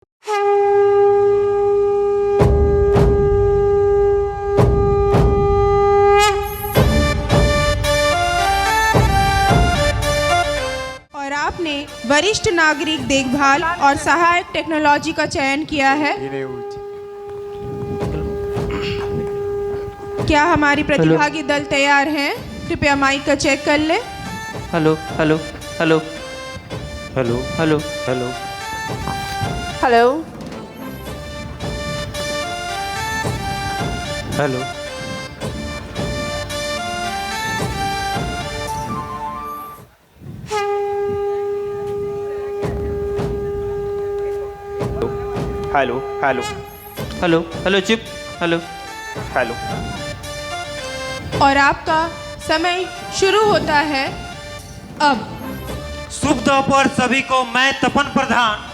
और आपने वरिष्ठ नागरिक देखभाल और सहायक टेक्नोलॉजी का चयन किया है। क्या हमारी प्रतिभागी दल तैयार हैं? कृपया माइक का चेक कर ले। Hello hello hello hello hello hello hello hello hello hello hello hello chip hello hello. और आपका समय शुरू होता है अब। शुभ दोपहर सभी को। मैं तपन प्रधान।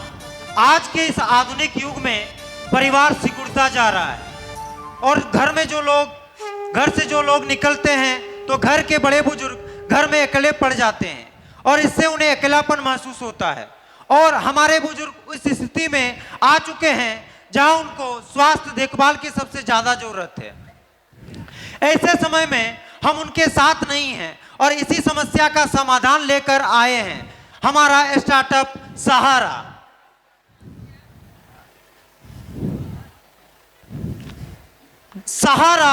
आज के इस आधुनिक युग में परिवार सिकुड़ता जा रहा है और घर से जो लोग निकलते हैं तो घर के बड़े बुजुर्ग घर में अकेले पड़ जाते हैं और इससे उन्हें अकेलापन महसूस होता है। और हमारे बुजुर्ग इस स्थिति में आ चुके हैं जहां उनको स्वास्थ्य देखभाल की सबसे ज्यादा जरूरत है। ऐसे समय में हम उनके साथ नहीं हैं और इसी समस्या का समाधान लेकर आए हैं हमारा स्टार्टअप सहारा। सहारा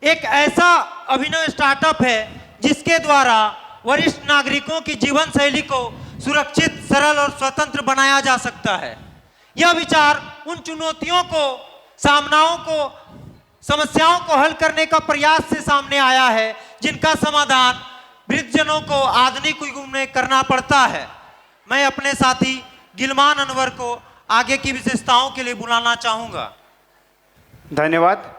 एक ऐसा अभिनव स्टार्टअप है जिसके द्वारा वरिष्ठ नागरिकों की जीवन शैली को सुरक्षित, सरल और स्वतंत्र बनाया जा सकता है। यह विचार उन चुनौतियों को, सामनाओं को, समस्याओं को हल करने का प्रयास से सामने आया है जिनका समाधान वृद्धजनों को आधुनिक युग में करना पड़ता है। मैं अपने साथी गिलमान अनवर को आगे की विशेषताओं के लिए बुलाना चाहूँगा। धन्यवाद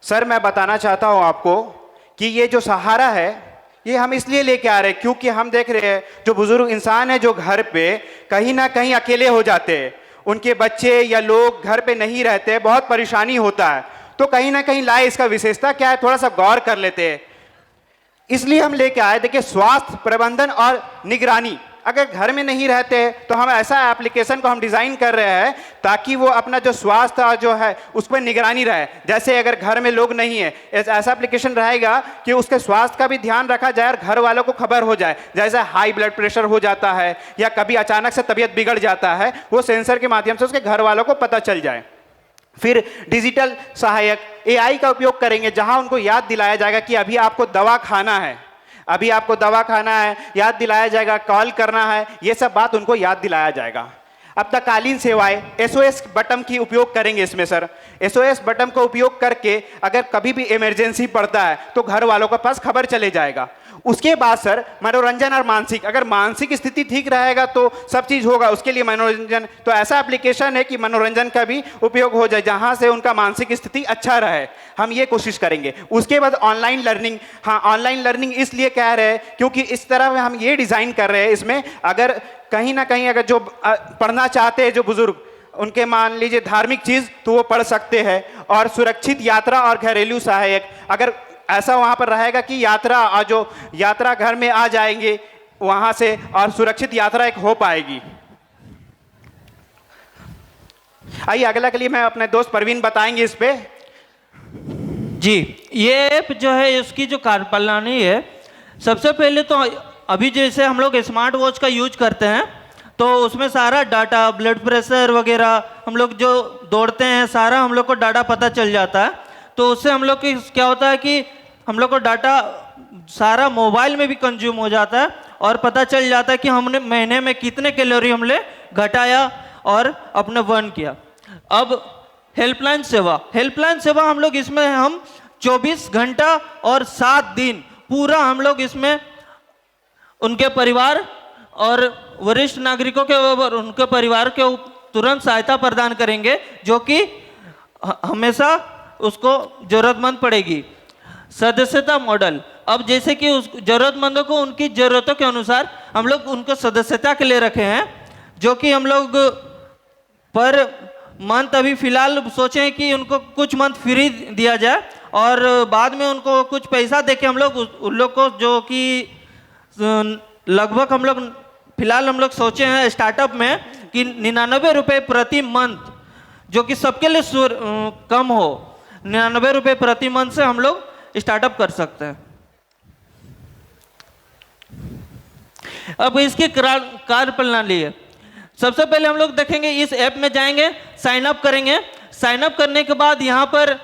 सर। मैं बताना चाहता हूं आपको कि ये जो सहारा है ये हम इसलिए लेके आ रहे हैं क्योंकि हम देख रहे हैं जो बुजुर्ग इंसान है जो घर पे कहीं ना कहीं अकेले हो जाते हैं, उनके बच्चे या लोग घर पे नहीं रहते, बहुत परेशानी होता है। तो कहीं ना कहीं लाए इसका विशेषता क्या है थोड़ा सा गौर कर लेते हैं। इसलिए हम लेके आए। देखिए, स्वास्थ्य प्रबंधन और निगरानी। अगर घर में नहीं रहते तो हम ऐसा एप्लीकेशन को हम डिज़ाइन कर रहे हैं ताकि वो अपना जो स्वास्थ्य जो है उस पर निगरानी रहे। जैसे अगर घर में लोग नहीं है, ऐसा एप्लीकेशन रहेगा कि उसके स्वास्थ्य का भी ध्यान रखा जाए और घर वालों को खबर हो जाए। जैसे हाई ब्लड प्रेशर हो जाता है या कभी अचानक से तबीयत बिगड़ जाता है, वो सेंसर के माध्यम से उसके घर वालों को पता चल जाए। फिर डिजिटल सहायक AI का उपयोग करेंगे जहां उनको याद दिलाया जाएगा कि अभी आपको दवा खाना है, अभी आपको दवा खाना है, याद दिलाया जाएगा, कॉल करना है, ये सब बात उनको याद दिलाया जाएगा। अब तत्कालीन सेवाएं SOS बटन की उपयोग करेंगे इसमें सर। SOS बटन को उपयोग करके अगर कभी भी इमरजेंसी पड़ता है तो घर वालों के पास खबर चले जाएगा। उसके बाद सर मनोरंजन और मानसिक, अगर मानसिक स्थिति ठीक रहेगा तो सब चीज़ होगा, उसके लिए मनोरंजन। तो ऐसा एप्लीकेशन है कि मनोरंजन का भी उपयोग हो जाए जहां से उनका मानसिक स्थिति अच्छा रहे। हम ये कोशिश करेंगे। उसके बाद ऑनलाइन लर्निंग। हाँ, ऑनलाइन लर्निंग इसलिए कह रहे हैं क्योंकि इस तरह हम ये डिज़ाइन कर रहे हैं इसमें अगर कहीं ना कहीं अगर जो पढ़ना चाहते हैं जो बुजुर्ग, उनके मान लीजिए धार्मिक चीज़ तो वो पढ़ सकते हैं। और सुरक्षित यात्रा और घरेलू सहायक, अगर ऐसा वहाँ पर रहेगा कि यात्रा और जो यात्रा घर में आ जाएंगे वहाँ से और सुरक्षित यात्रा एक हो पाएगी। आइए अगला के लिए मैं अपने दोस्त परवीन बताएंगे इस पे। जी, ये ऐप जो है उसकी जो कार्यप्रणाली है, सबसे पहले तो अभी जैसे हम लोग स्मार्ट वॉच का यूज करते हैं तो उसमें सारा डाटा, ब्लड प्रेशर वगैरह, हम लोग जो दौड़ते हैं सारा हम लोग को डाटा पता चल जाता है। तो उससे हम लोग की क्या होता है कि हम लोग को डाटा सारा मोबाइल में भी कंज्यूम हो जाता है और पता चल जाता है कि हमने महीने में कितने कैलोरी हमने घटाया और अपने बर्न किया। अब हेल्पलाइन सेवा हम लोग इसमें हम 24 घंटा और 7 दिन पूरा हम लोग इसमें उनके परिवार और वरिष्ठ नागरिकों के और उनके परिवार के तुरंत सहायता प्रदान करेंगे जो कि हमेशा उसको जरूरतमंद पड़ेगी। सदस्यता मॉडल, अब जैसे कि उस जरूरतमंदों को उनकी ज़रूरतों के अनुसार हम लोग उनको सदस्यता के लिए रखे हैं, जो कि हम लोग पर मंथ अभी फ़िलहाल सोचें कि उनको कुछ मंथ फ्री दिया जाए और बाद में उनको कुछ पैसा देके हम लोग उन लोग को जो कि लगभग हम लोग फ़िलहाल हम लोग सोचे हैं स्टार्टअप में कि 99 रुपये प्रति मंथ, जो कि सबके लिए कम हो, 99 रुपये प्रति मंथ से हम लोग स्टार्टअप कर सकते हैं। अब इसकी कार्य प्रणाली है। सबसे पहले हम लोग देखेंगे, इस ऐप में जाएंगे, साइन अप करेंगे। साइन अप करने के बाद यहाँ पर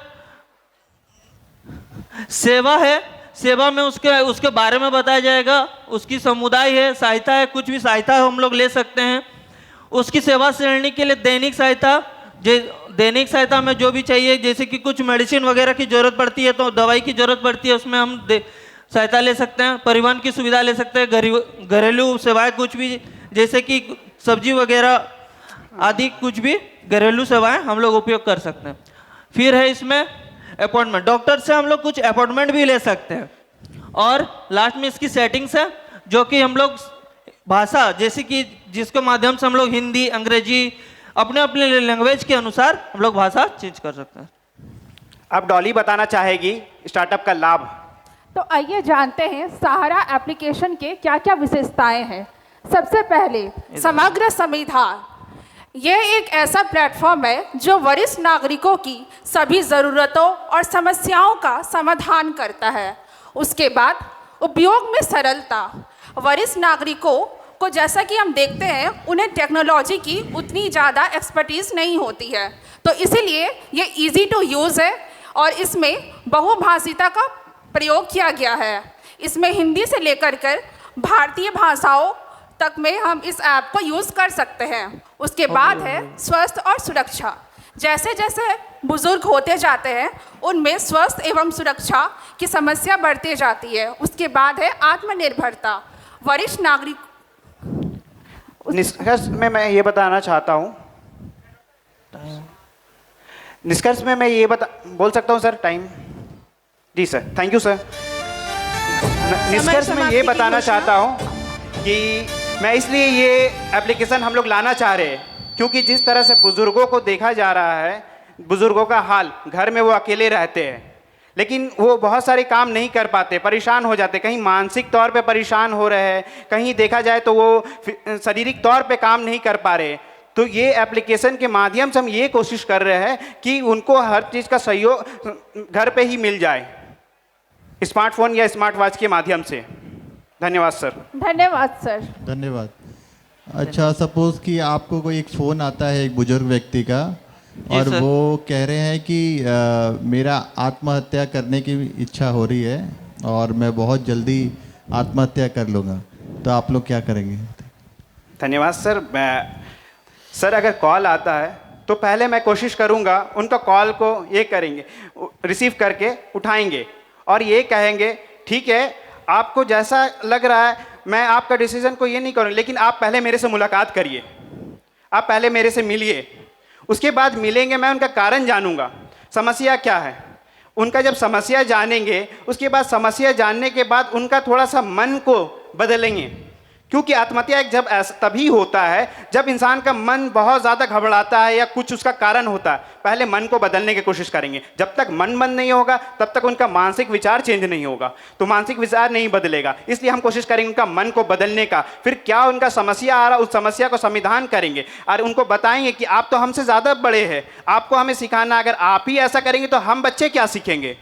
सेवा है, सेवा में उसके बारे में बताया जाएगा। उसकी समुदाय है, सहायता है, कुछ भी सहायता हम लोग ले सकते हैं। उसकी सेवा श्रेणी के लिए दैनिक सहायता में जो भी चाहिए, जैसे कि कुछ मेडिसिन वगैरह की ज़रूरत पड़ती है तो दवाई की ज़रूरत पड़ती है, उसमें हम सहायता ले सकते हैं। परिवहन की सुविधा ले सकते हैं। घरेलू सेवाएं कुछ भी, जैसे कि सब्जी वगैरह आदि कुछ भी घरेलू सेवाएं हम लोग उपयोग कर सकते हैं। फिर है इसमें अपॉइंटमेंट, डॉक्टर से हम लोग कुछ अपॉइंटमेंट भी ले सकते हैं। और लास्ट में इसकी सेटिंग्स है, जो कि हम लोग भाषा, जैसे कि जिसके माध्यम से हम लोग हिंदी, अंग्रेजी, अपने अपने लैंग्वेज के अनुसार हम लोग भाषा चेंज कर सकते हैं। अब डॉली बताना चाहेगी स्टार्टअप का लाभ। तो आइए जानते हैं सहारा एप्लीकेशन के क्या क्या विशेषताएं हैं। सबसे पहले समग्र संविधान, यह एक ऐसा प्लेटफॉर्म है जो वरिष्ठ नागरिकों की सभी ज़रूरतों और समस्याओं का समाधान करता है। उसके बाद उपयोग में सरलता, वरिष्ठ नागरिकों को जैसा कि हम देखते हैं उन्हें टेक्नोलॉजी की उतनी ज़्यादा एक्सपर्टीज़ नहीं होती है, तो इसीलिए ये इजी टू यूज़ है और इसमें बहुभाषिता का प्रयोग किया गया है। इसमें हिंदी से लेकर भारतीय भाषाओं तक में हम इस ऐप को यूज़ कर सकते हैं। उसके बाद है स्वास्थ्य और सुरक्षा, जैसे जैसे बुजुर्ग होते जाते हैं उनमें स्वास्थ्य एवं सुरक्षा की समस्या बढ़ती जाती है। उसके बाद है आत्मनिर्भरता, वरिष्ठ नागरिक। निष्कर्ष में मैं ये बताना चाहता हूँ, निष्कर्ष में मैं ये बोल सकता हूँ सर, टाइम। जी सर, थैंक यू सर। निष्कर्ष में ये बताना चाहता हूँ कि मैं इसलिए ये एप्लीकेशन हम लोग लाना चाह रहे हैं क्योंकि जिस तरह से बुज़ुर्गों को देखा जा रहा है, बुज़ुर्गों का हाल, घर में वो अकेले रहते हैं लेकिन वो बहुत सारे काम नहीं कर पाते, परेशान हो जाते, कहीं मानसिक तौर पे परेशान हो रहे हैं, कहीं देखा जाए तो वो शारीरिक तौर पे काम नहीं कर पा रहे। तो ये एप्लीकेशन के माध्यम से हम ये कोशिश कर रहे हैं कि उनको हर चीज़ का सहयोग घर पे ही मिल जाए, स्मार्टफोन या स्मार्ट वॉच के माध्यम से। धन्यवाद सर। धन्यवाद सर। धन्यवाद। अच्छा, सपोज कि आपको कोई एक फ़ोन आता है एक बुजुर्ग व्यक्ति का और वो कह रहे हैं कि मेरा आत्महत्या करने की इच्छा हो रही है और मैं बहुत जल्दी आत्महत्या कर लूँगा, तो आप लोग क्या करेंगे? धन्यवाद सर। सर अगर कॉल आता है तो पहले मैं कोशिश करूँगा उनका कॉल को ये करेंगे, रिसीव करके उठाएंगे और ये कहेंगे ठीक है, आपको जैसा लग रहा है मैं आपका डिसीजन को ये नहीं करूँ, लेकिन आप पहले मेरे से मुलाकात करिए, आप पहले मेरे से मिलिए, उसके बाद मिलेंगे, मैं उनका कारण जानूंगा, समस्या क्या है। उनका जब समस्या जानेंगे उसके बाद समस्या जानने के बाद उनका थोड़ा सा मन को बदलेंगे, क्योंकि आत्महत्या एक जब तभी होता है जब इंसान का मन बहुत ज़्यादा घबराता है या कुछ उसका कारण होता है। पहले मन को बदलने की कोशिश करेंगे, जब तक मन बंद नहीं होगा तब तक उनका मानसिक विचार चेंज नहीं होगा, तो मानसिक विचार नहीं बदलेगा, इसलिए हम कोशिश करेंगे उनका मन को बदलने का। फिर क्या उनका समस्या आ रहा है उस समस्या को समाधान करेंगे और उनको बताएंगे कि आप तो हमसे ज़्यादा बड़े हैं, आपको हमें सिखाना, अगर आप ही ऐसा करेंगे तो हम बच्चे क्या सीखेंगे।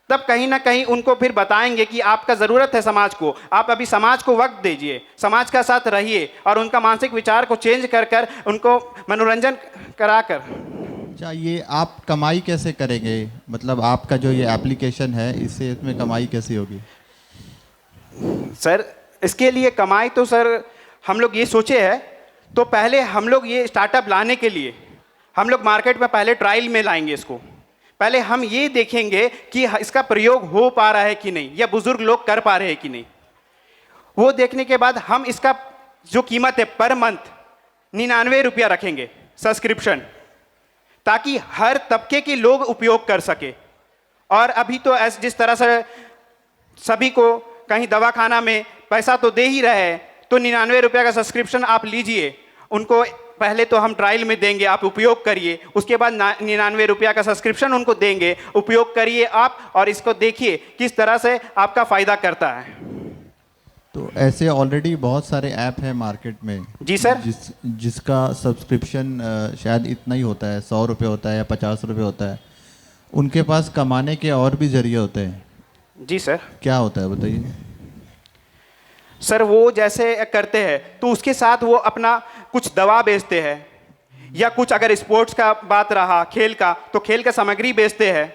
तब कहीं ना कहीं उनको फिर बताएंगे कि आपका ज़रूरत है समाज को, आप अभी समाज को वक्त दीजिए, समाज का साथ रहिए और उनका मानसिक विचार को चेंज कर उनको मनोरंजन कराकर। अच्छा, ये आप कमाई कैसे करेंगे? मतलब आपका जो ये एप्लीकेशन है इससे इसमें कमाई कैसी होगी? सर इसके लिए कमाई तो सर हम लोग ये सोचे है, तो पहले हम लोग ये स्टार्टअप लाने के लिए हम लोग मार्केट में पहले ट्रायल में लाएंगे इसको। पहले हम ये देखेंगे कि इसका प्रयोग हो पा रहा है कि नहीं, या बुजुर्ग लोग कर पा रहे हैं कि नहीं। वो देखने के बाद हम इसका जो कीमत है पर मंथ 99 रुपया रखेंगे सब्सक्रिप्शन, ताकि हर तबके के लोग उपयोग कर सके। और अभी तो जिस तरह से सभी को कहीं दवाखाना में पैसा तो दे ही रहे हैं, तो 99 रुपये का सब्सक्रिप्शन आप लीजिए, उनको पहले तो हम ट्रायल में देंगे, आप उपयोग करिए, उसके बाद 99 रुपया का सब्सक्रिप्शन उनको देंगे, उपयोग करिए आप और इसको देखिए किस तरह से आपका फ़ायदा करता है। तो ऐसे ऑलरेडी बहुत सारे ऐप हैं मार्केट में जी सर। जिसका सब्सक्रिप्शन शायद इतना ही होता है, 100 रुपये होता है या 50 रुपये होता है। उनके पास कमाने के और भी जरिए होते हैं। जी सर। क्या होता है बताइए। सर वो जैसे करते हैं तो उसके साथ वो अपना कुछ दवा बेचते हैं, या कुछ अगर स्पोर्ट्स का बात रहा खेल का, तो खेल का सामग्री बेचते हैं।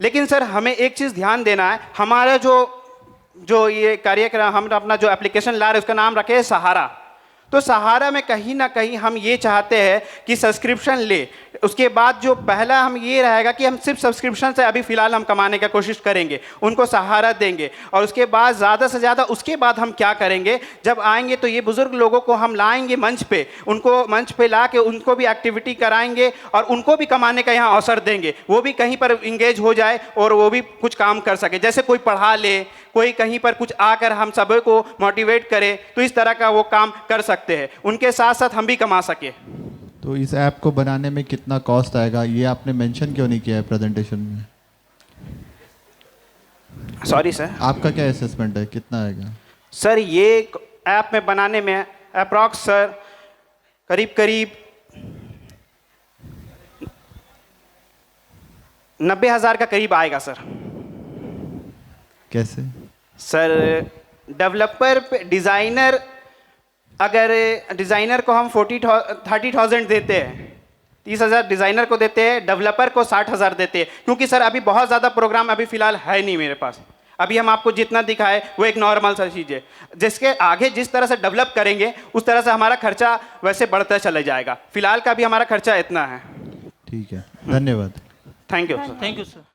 लेकिन सर हमें एक चीज़ ध्यान देना है, हमारा जो ये कार्यक्रम, हम अपना जो एप्लीकेशन ला रहे हैं उसका नाम रखे है सहारा। तो सहारा में कहीं ना कहीं हम ये चाहते हैं कि सब्सक्रिप्शन ले, उसके बाद जो पहला हम ये रहेगा कि हम सिर्फ सब्सक्रिप्शन से अभी फ़िलहाल हम कमाने की कोशिश करेंगे, उनको सहारा देंगे, और उसके बाद ज़्यादा से ज़्यादा उसके बाद हम क्या करेंगे, जब आएंगे तो ये बुज़ुर्ग लोगों को हम लाएंगे मंच पे, उनको मंच पे ला के उनको भी एक्टिविटी कराएंगे और उनको भी कमाने का यहाँ अवसर देंगे, वो भी कहीं पर इंगेज हो जाए और वो भी कुछ काम कर सके। जैसे कोई पढ़ा ले, कोई कहीं पर कुछ आकर हम सभी को मोटिवेट करे, तो इस तरह का वो काम कर सकते हैं, उनके साथ साथ हम भी कमा सके। तो इस ऐप को बनाने में कितना कॉस्ट आएगा, ये आपने मेंशन क्यों नहीं किया है प्रेजेंटेशन में? Sorry sir. आपका क्या असेसमेंट है, कितना आएगा? सर ये ऐप में बनाने में अप्रॉक्स सर करीब 90,000 का करीब आएगा सर। कैसे? सर डेवलपर पे डिज़ाइनर, अगर डिज़ाइनर को हम 30,000 देते हैं, 30,000 डिज़ाइनर को देते हैं, डेवलपर को 60,000 देते हैं, क्योंकि सर अभी बहुत ज़्यादा प्रोग्राम अभी फ़िलहाल है नहीं मेरे पास। अभी हम आपको जितना दिखाए वो एक नॉर्मल सा चीज़ है, जिसके आगे जिस तरह से डेवलप करेंगे उस तरह से हमारा खर्चा वैसे बढ़ता चला जाएगा। फ़िलहाल का भी हमारा खर्चा इतना है। ठीक है, धन्यवाद। Thank you sir. Thank you sir.